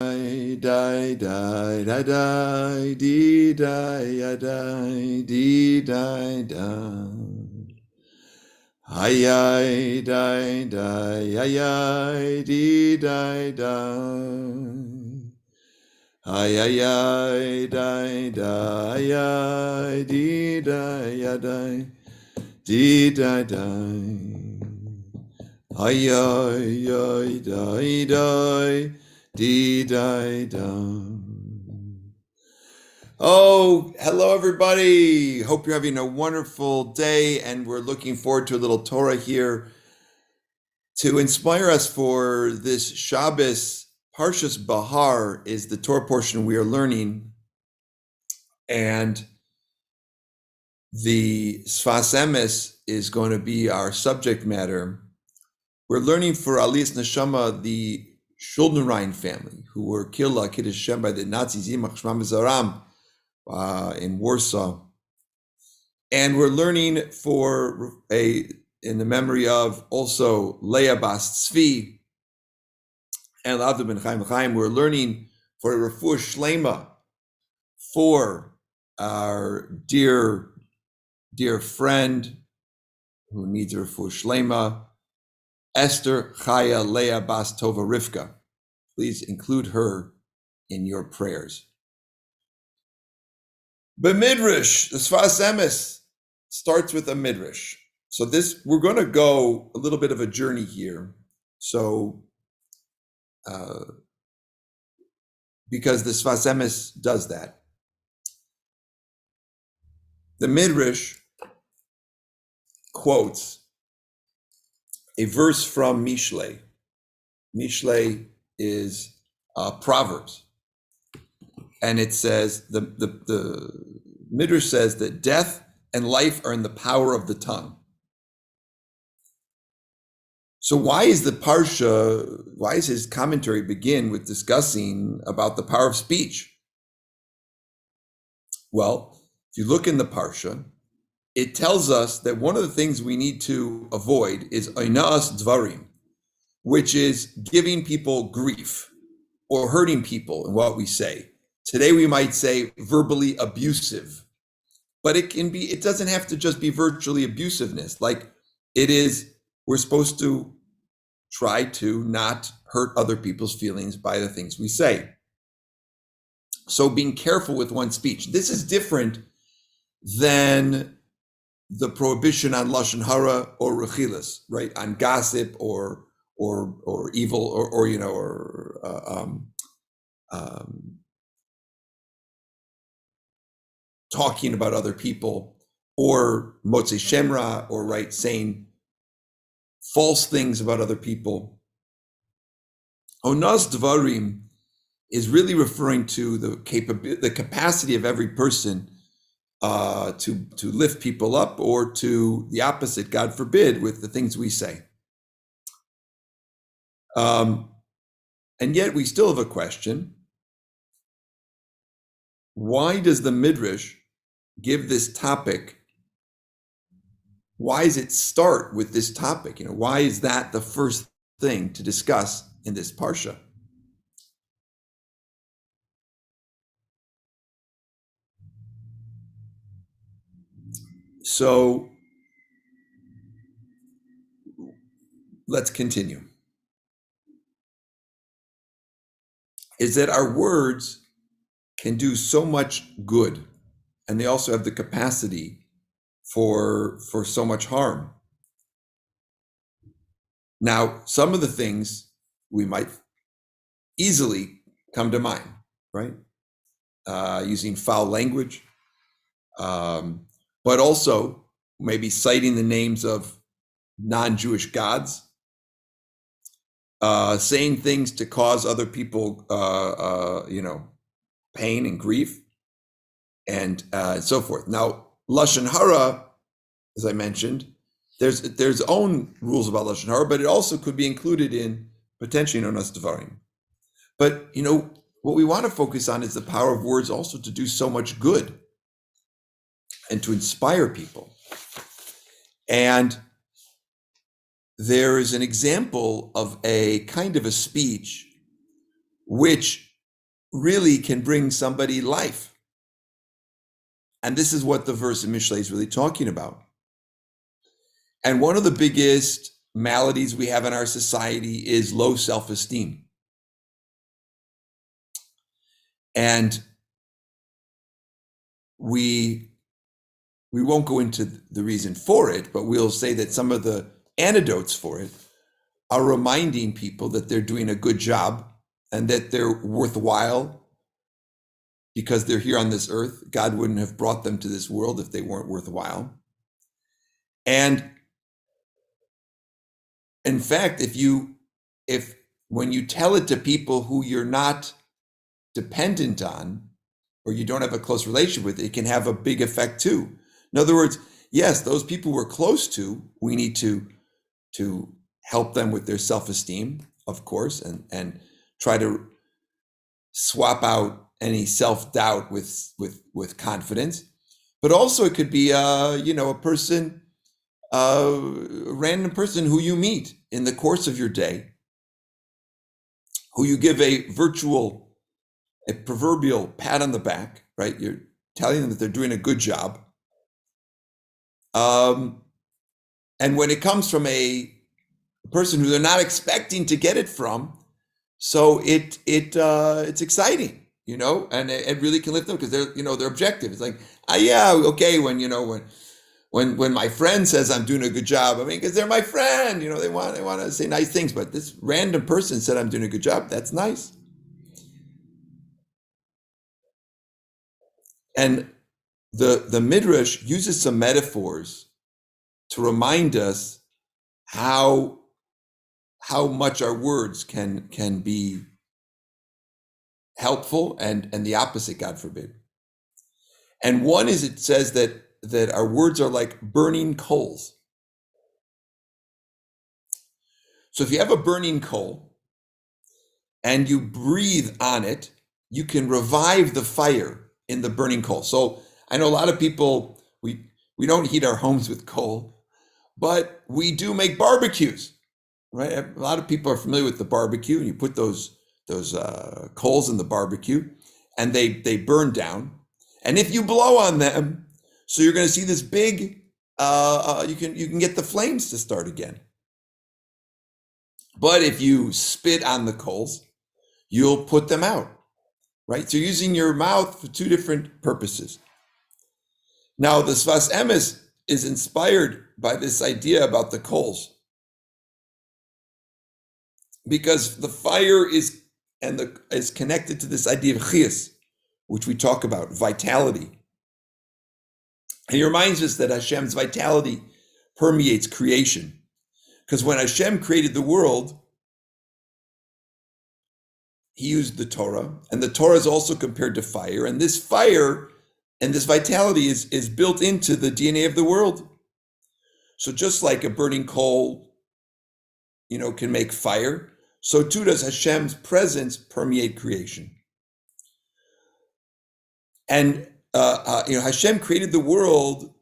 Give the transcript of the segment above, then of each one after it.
Die, die, die, die, die, dee, die, die, dee, die, die. Ay, ay, die, die, ay, ay, dee, die, die. Ay, ay, ay, die, die, ay, ay, dee, die, die, dee, die, die. Ay, ay, ay, die, die. Dee, die, die. Oh, hello everybody. Hope you're having a wonderful day, and we're looking forward to a little Torah here to inspire us for this Shabbos. Parshas Behar is the Torah portion we are learning, and the Sfas Emes is going to be our subject matter. We're learning for Aliyas Neshama, the Shul family, who were killed Kiddush Hashem by the Nazis in Warsaw, and we're learning in the memory of also Leah Bas Tzvi and Lavda ben Chaim. We're learning for a refuah shlema for our dear friend who needs a refuah shlema, Esther Chaya Leah Bas Tova Rivka. Please include her in your prayers. But Midrash, the Sfas Emes, starts with a Midrash. So we're going to go a little bit of a journey here. So, because the Sfas Emes does that. The Midrash quotes a verse from Mishlei. Mishlei is Proverbs, and it says the Midrash says that death and life are in the power of the tongue. So why is his commentary begin with discussing about the power of speech? Well, if you look in the parsha, it tells us that one of the things we need to avoid is oinaas dvarim, which is giving people grief or hurting people in what we say. Today we might say verbally abusive, but it doesn't have to just be virtually abusiveness. Like we're supposed to try to not hurt other people's feelings by the things we say. So being careful with one's speech. This is different than the prohibition on lashon hara or rechilas, right? On gossip or evil talking about other people, or motzei shemra, or saying false things about other people. Onas dvarim is really referring to the capacity of every person to lift people up, or to the opposite, God forbid, with the things we say. And yet we still have a question. Why does the Midrash give this topic? Why does it start with this topic? Why is that the first thing to discuss in this parsha? So let's continue. Is that our words can do so much good, and they also have the capacity for so much harm. Now, some of the things we might easily come to mind, right? Using foul language, but also maybe citing the names of non-Jewish gods, saying things to cause other people, pain and grief, and so forth. Now, lashon hara, as I mentioned, there's own rules about lashon hara, but it also could be included in potentially onas dvarim. But what we want to focus on is the power of words also to do so much good and to inspire people. And there is an example of a kind of a speech which really can bring somebody life. And this is what the verse in Mishlei is really talking about. And one of the biggest maladies we have in our society is low self-esteem. And we won't go into the reason for it, but we'll say that some of the antidotes for it are reminding people that they're doing a good job and that they're worthwhile because they're here on this earth. God wouldn't have brought them to this world if they weren't worthwhile. And in fact, if when you tell it to people who you're not dependent on, or you don't have a close relationship with, it can have a big effect too. In other words, yes, those people we're close to, we need to help them with their self-esteem, of course, and try to swap out any self-doubt with confidence. But also it could be a person, a random person who you meet in the course of your day, who you give a proverbial pat on the back, right? You're telling them that they're doing a good job. And when it comes from a person who they're not expecting to get it from, so it's exciting, and it really can lift them because they're objective. It's like, yeah, okay, when my friend says I'm doing a good job, because they're my friend, they want to say nice things, but this random person said I'm doing a good job, that's nice. And the Midrash uses some metaphors to remind us how much our words can be helpful and the opposite, God forbid. And one is, it says that our words are like burning coals. So if you have a burning coal and you breathe on it, you can revive the fire in the burning coal. So I know a lot of people, we don't heat our homes with coal, but we do make barbecues, right? A lot of people are familiar with the barbecue, and you put those coals in the barbecue and they burn down. And if you blow on them, so you're going to see this big, you can get the flames to start again. But if you spit on the coals, you'll put them out, right? So you're using your mouth for two different purposes. Now, the Sfas Emes is inspired by this idea about the coals, because the fire is connected to this idea of chiyus, which we talk about, vitality. And he reminds us that Hashem's vitality permeates creation. Because when Hashem created the world, he used the Torah, and the Torah is also compared to fire, and this fire and this vitality is built into the DNA of the world. So just like a burning coal, can make fire, so too does Hashem's presence permeate creation. And Hashem created the world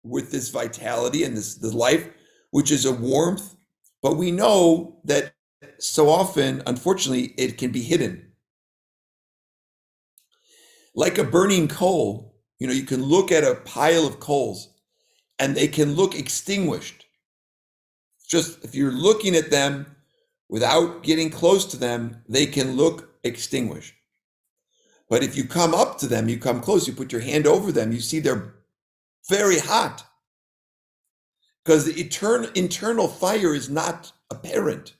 with this vitality and this life, which is a warmth, but we know that so often, unfortunately, it can be hidden. Like a burning coal, you can look at a pile of coals and they can look extinguished. Just if you're looking at them without getting close to them, they can look extinguished. But if you come up to them, you come close, you put your hand over them, you see they're very hot. Because the internal fire is not apparent.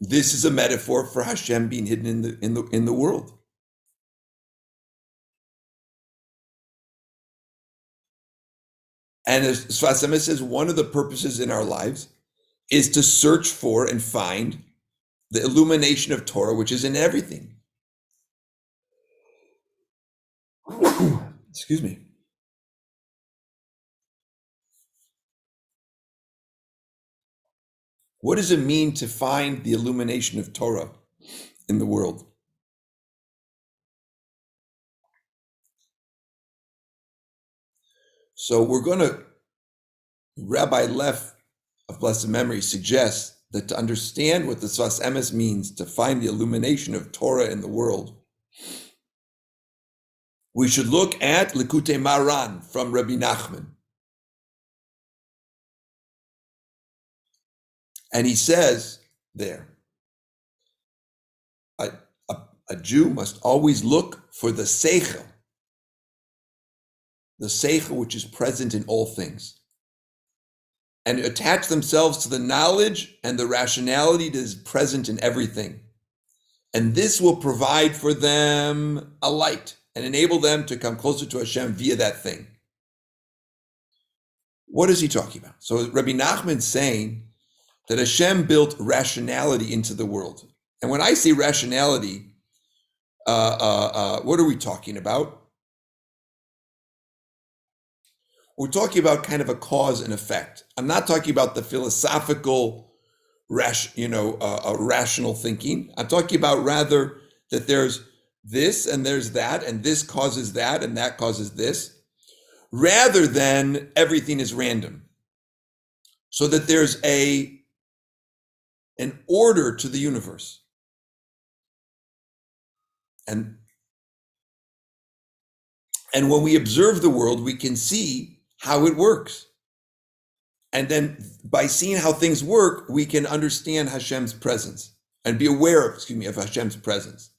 This is a metaphor for Hashem being hidden in the world. And as Sfas Emes says, one of the purposes in our lives is to search for and find the illumination of Torah, which is in everything. Excuse me. What does it mean to find the illumination of Torah in the world? So Rabbi Leff of blessed memory suggests that to understand what the Sfas Emes means, to find the illumination of Torah in the world, we should look at Likutei Maran from Rabbi Nachman. And he says there, a Jew must always look for the seichel which is present in all things, and attach themselves to the knowledge and the rationality that is present in everything. And this will provide for them a light and enable them to come closer to Hashem via that thing. What is he talking about? So Rabbi Nachman's saying that Hashem built rationality into the world. And when I say rationality, what are we talking about? We're talking about kind of a cause and effect. I'm not talking about the philosophical, rational thinking. I'm talking about rather that there's this and there's that, and this causes that, and that causes this, rather than everything is random. So that there's an order to the universe. And when we observe the world, we can see how it works. And then by seeing how things work, we can understand Hashem's presence and be aware of Hashem's presence.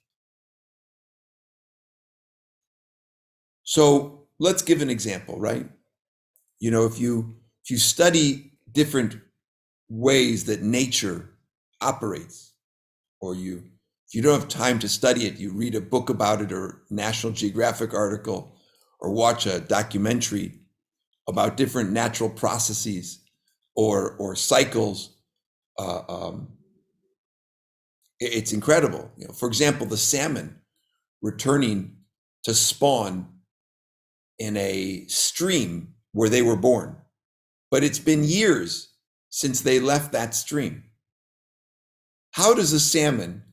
So let's give an example, right? If you study different ways that nature operates, or if you don't have time to study it, you read a book about it, or National Geographic article, or watch a documentary about different natural processes or cycles. It's incredible. For example, the salmon returning to spawn in a stream where they were born, but it's been years since they left that stream. How does a salmon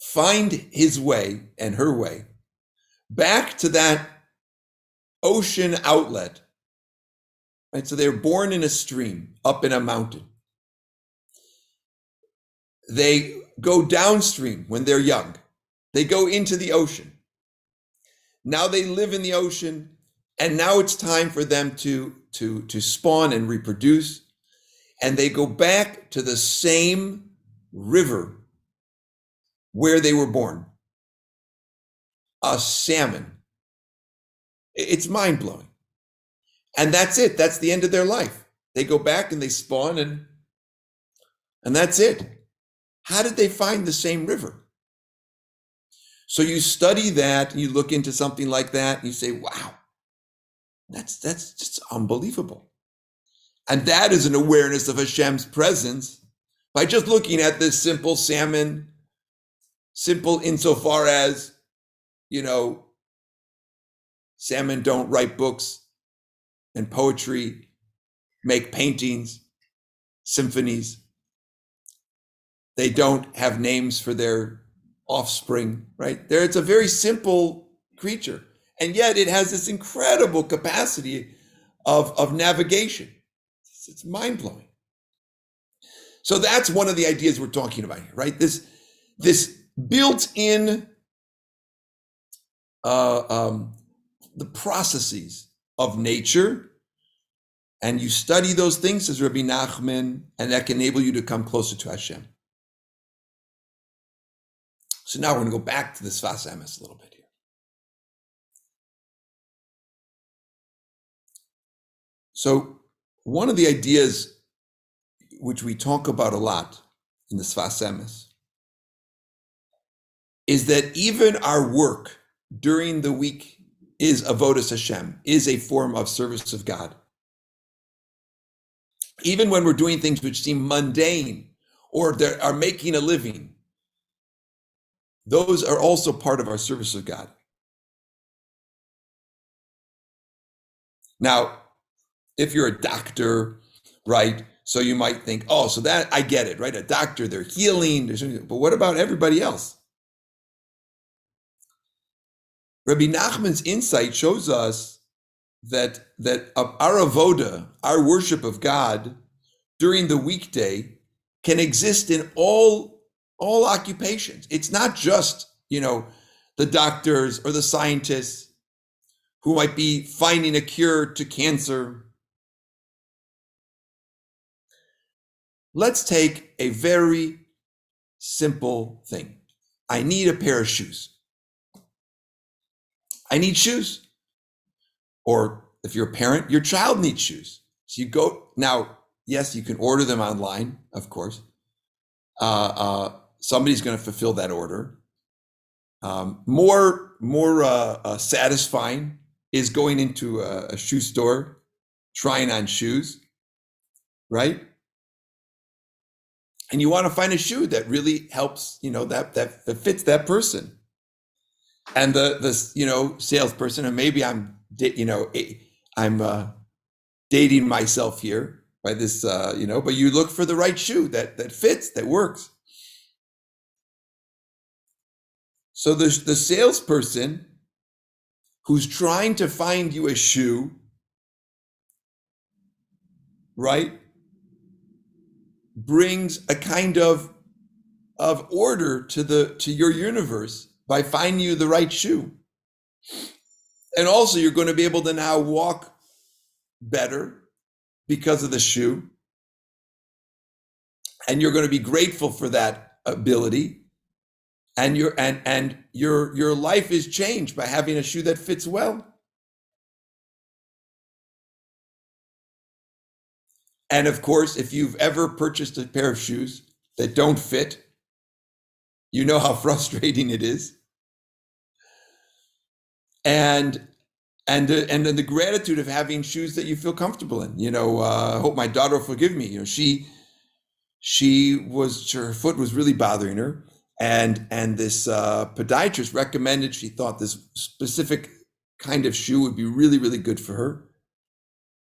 find his way and her way back to that ocean outlet? Right? So they're born in a stream, up in a mountain. They go downstream when they're young. They go into the ocean. Now they live in the ocean, and now it's time for them to spawn and reproduce. And they go back to the same river where they were born. A salmon. It's mind-blowing. And that's it. That's the end of their life. They go back and they spawn, and that's it. How did they find the same river? So you study that, and you look into something like that, and you say, wow, that's just unbelievable. And that is an awareness of Hashem's presence by just looking at this simple salmon, simple insofar as, salmon don't write books and poetry, make paintings, symphonies. They don't have names for their offspring, right? It's a very simple creature. And yet it has this incredible capacity of navigation. It's mind-blowing. So that's one of the ideas we're talking about here, right? This built-in the processes of nature, and you study those things, says Rabbi Nachman, and that can enable you to come closer to Hashem. So now we're going to go back to the Sfas Emes a little bit here. So one of the ideas which we talk about a lot in the Sfas Emes is that even our work during the week is avodas Hashem, is a form of service of God. Even when we're doing things which seem mundane or that are making a living, those are also part of our service of God. Now, if you're a doctor, right, so you might think, oh, so that, I get it, right? A doctor, they're healing, but what about everybody else? Rabbi Nachman's insight shows us that our avoda, our worship of God during the weekday, can exist in all occupations. It's not just, the doctors or the scientists who might be finding a cure to cancer. Let's take a very simple thing. I need a pair of shoes. I need shoes. Or if you're a parent, your child needs shoes. So you go, now, yes, you can order them online, of course. Somebody's going to fulfill that order. More satisfying is going into a shoe store, trying on shoes, right? And you want to find a shoe that really helps, that fits that person. And the salesperson, and maybe I'm dating myself here by this, but you look for the right shoe that fits, that works. So the salesperson who's trying to find you a shoe, right, brings a kind of order to your universe by finding you the right shoe. And also you're going to be able to now walk better because of the shoe. And you're going to be grateful for that ability. And your life is changed by having a shoe that fits well. And of course, if you've ever purchased a pair of shoes that don't fit, you know how frustrating it is. And the gratitude of having shoes that you feel comfortable in. I hope my daughter will forgive me. Her foot was really bothering her. And this podiatrist recommended, she thought this specific kind of shoe would be really, really good for her.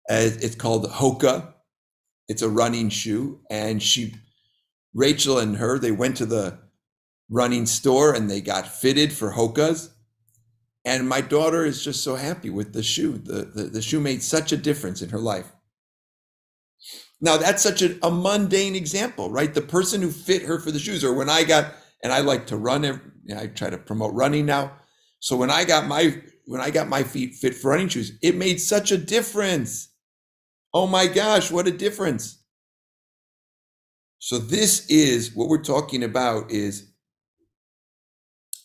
It's called Hoka. It's a running shoe. And Rachel and her, they went to the running store and they got fitted for Hokas. And my daughter is just so happy with the shoe. The shoe made such a difference in her life. Now, that's such a mundane example, right? The person who fit her for the shoes, or when and I like to run, I try to promote running now. So when I got my feet fit for running shoes, it made such a difference. Oh my gosh, what a difference. So this is what we're talking about, is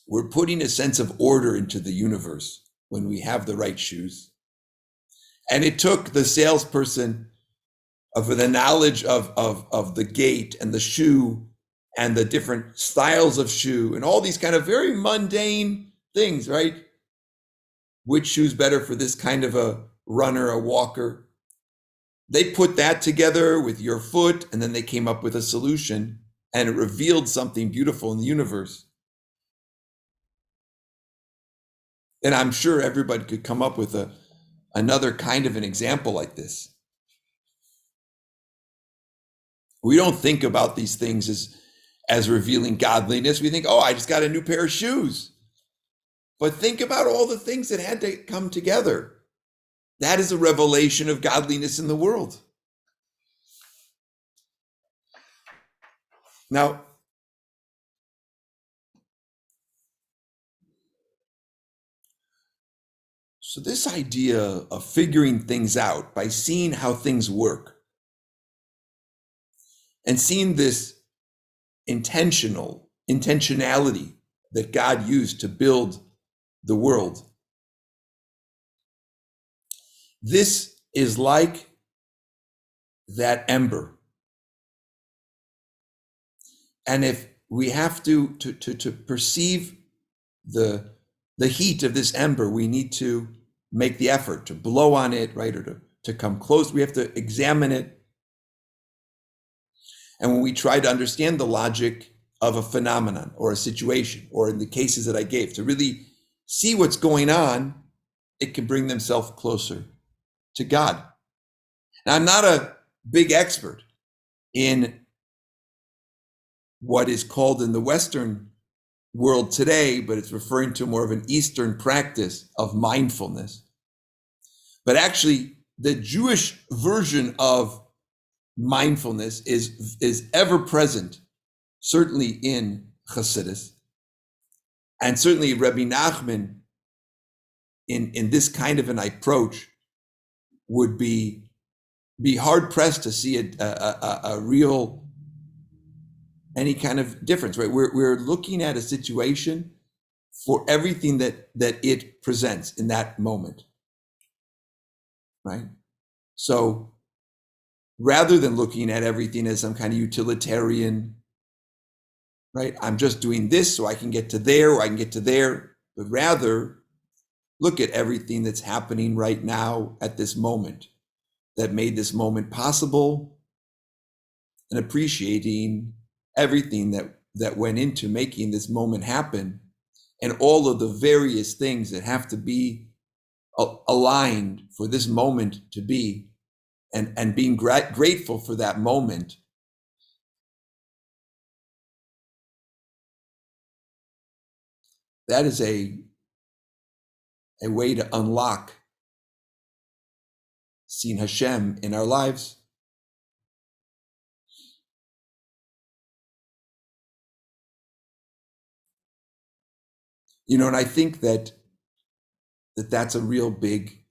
we're putting a sense of order into the universe when we have the right shoes. And it took the salesperson of the knowledge of the gait and the shoe and the different styles of shoe and all these kind of very mundane things, right? Which shoe's better for this kind of a runner, a walker? They put that together with your foot, and then they came up with a solution, and it revealed something beautiful in the universe. And I'm sure everybody could come up with another kind of an example like this. We don't think about these things as revealing godliness. We think, oh, I just got a new pair of shoes. But think about all the things that had to come together. That is a revelation of godliness in the world. Now, so this idea of figuring things out by seeing how things work and seeing this intentionality that God used to build the world. This is like that ember. And if we have to perceive the heat of this ember, we need to make the effort to blow on it, right? Or to come close. We have to examine it. And when we try to understand the logic of a phenomenon or a situation, or in the cases that I gave, to really see what's going on, it can bring themselves closer to God. Now, I'm not a big expert in what is called in the Western world today, but it's referring to more of an Eastern practice of mindfulness. But actually, the Jewish version of mindfulness is ever present, certainly in Chassidus, and certainly Rebbe Nachman in this kind of an approach would be hard pressed to see a real any kind of difference, right? We're looking at a situation for everything that it presents in that moment, right? So rather than looking at everything as some kind of utilitarian, right? I'm just doing this so I can get to there or I can get to there, but rather look at everything that's happening right now at this moment that made this moment possible, and appreciating everything that went into making this moment happen, and all of the various things that have to be aligned for this moment to be, and being grateful for that moment. That is a way to unlock seeing Hashem in our lives. And I think that's a real big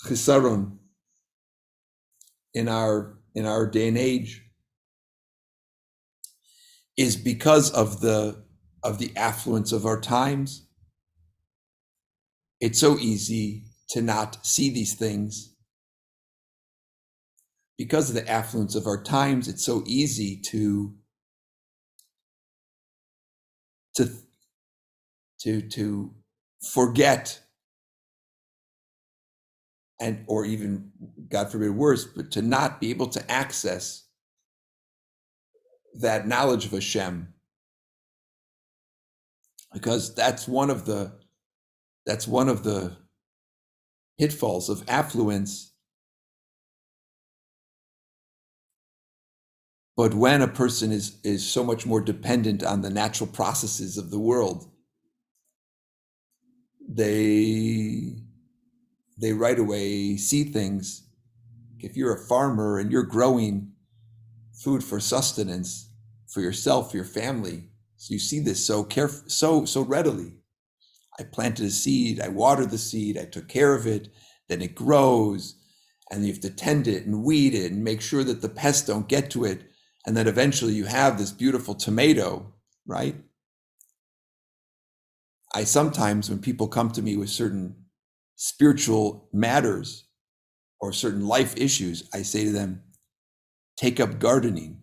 chisaron in our day and age, is because of the affluence of our times. It's so easy to not see these things. Because of the affluence of our times, it's so easy to forget, or even, God forbid, worse, but to not be able to access that knowledge of Hashem, because that's one of the pitfalls of affluence. But when a person is so much more dependent on the natural processes of the world, they right away see things. If you're a farmer and you're growing food for sustenance for yourself, for your family, so you see this so readily. I planted a seed, I watered the seed, I took care of it, then it grows, and you have to tend it and weed it and make sure that the pests don't get to it. And then eventually you have this beautiful tomato, right? I sometimes, when people come to me with certain spiritual matters or certain life issues, I say to them, take up gardening.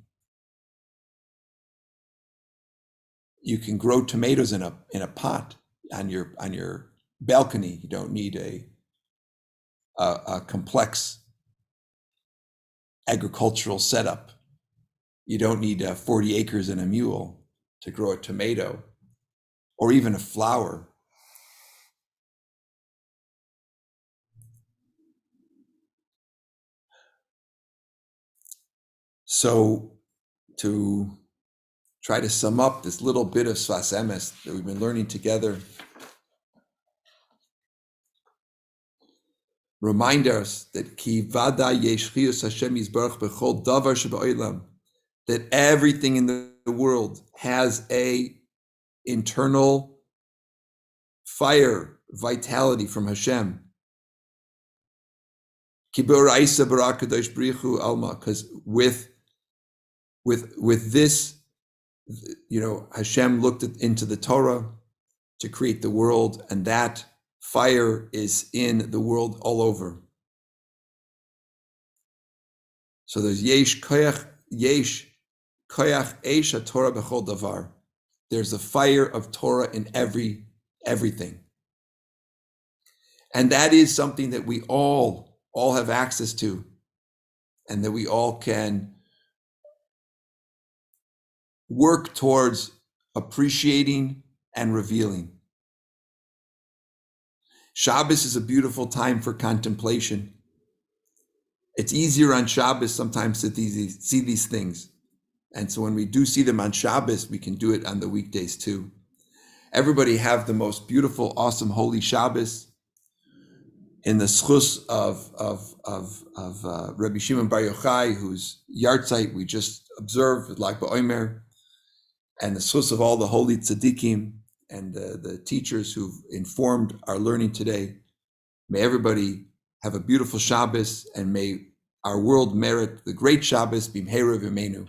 You can grow tomatoes in a pot on your balcony. You don't need a complex agricultural setup. You don't need 40 acres and a mule to grow a tomato or even a flower. So to try to sum up this little bit of Sfas Emes that we've been learning together, remind us that Ki Vada Yesh Chiyus Hashem Yisbarach B'chol Davar Sheba'olam, that everything in the world has a internal fire, vitality from Hashem. Because with this, Hashem looked into the Torah to create the world, and that fire is in the world all over. So there's Yesh Koyach Eish Torah B'chol Davar. There's a fire of Torah in everything. And that is something that we all have access to, and that we all can work towards appreciating and revealing. Shabbos is a beautiful time for contemplation. It's easier on Shabbos sometimes to see these things. And so when we do see them on Shabbos, we can do it on the weekdays too. Everybody have the most beautiful, awesome, holy Shabbos. in the Sfas of Rabbi Shimon Bar Yochai, whose yahrzeit we just observed, like Ba'omer, and the Sfas of all the holy tzaddikim and the teachers who've informed our learning today. May everybody have a beautiful Shabbos, and may our world merit the great Shabbos, Bimheira V'Meinu.